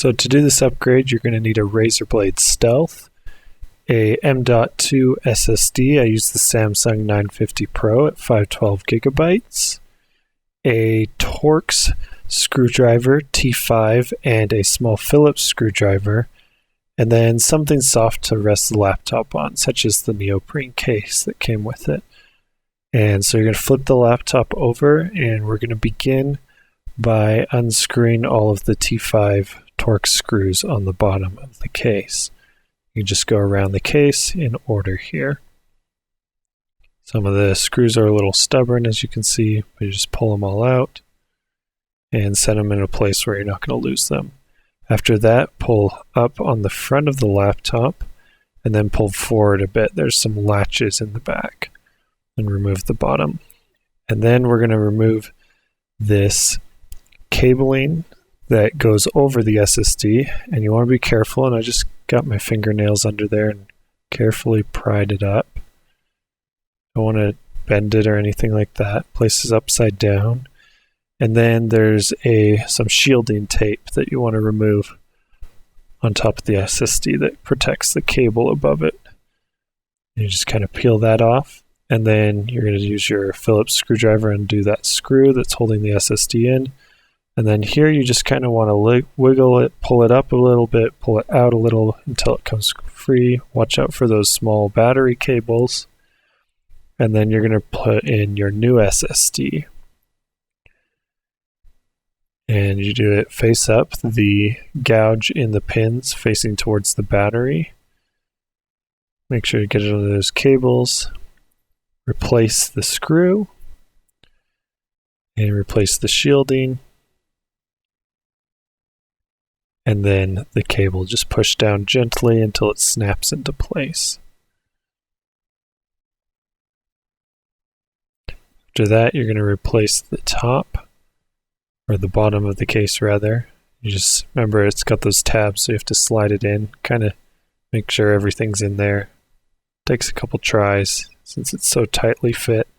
So to do this upgrade, you're going to need a Razer Blade Stealth, a M.2 SSD. I use the Samsung 950 Pro at 512 gigabytes, a Torx screwdriver T5 and a small Phillips screwdriver, and then something soft to rest the laptop on, such as the neoprene case that came with it. And so you're going to flip the laptop over, and we're going to begin by unscrewing all of the T5 Torx screws on the bottom of the case. You just go around the case in order here. Some of the screws are a little stubborn, as you can see, but you just pull them all out and set them in a place where you're not going to lose them. After that, pull up on the front of the laptop and then pull forward a bit. There's some latches in the back, and remove the bottom. And then we're going to remove this cabling that goes over the SSD, and you want to be careful, and I just got my fingernails under there and carefully pried it up. Don't want to bend it or anything like that. Place it upside down. And then there's some shielding tape that you want to remove on top of the SSD that protects the cable above it. You just kind of peel that off, and then you're going to use your Phillips screwdriver and do that screw that's holding the SSD in. And then here you just kind of want to wiggle it, pull it up a little bit, pull it out a little until it comes free. Watch out for those small battery cables. And then you're going to put in your new SSD. And you do it face up, the gouge in the pins facing towards the battery. Make sure you get it under those cables. Replace the screw. And replace the shielding. And then the cable, just push down gently until it snaps into place. After that, you're going to replace the top, or the bottom of the case rather. You just remember it's got those tabs, so you have to slide it in, kind of make sure everything's in there. Takes a couple tries since it's so tightly fit.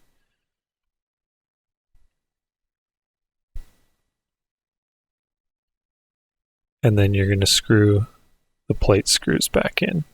And then you're going to screw the plate screws back in.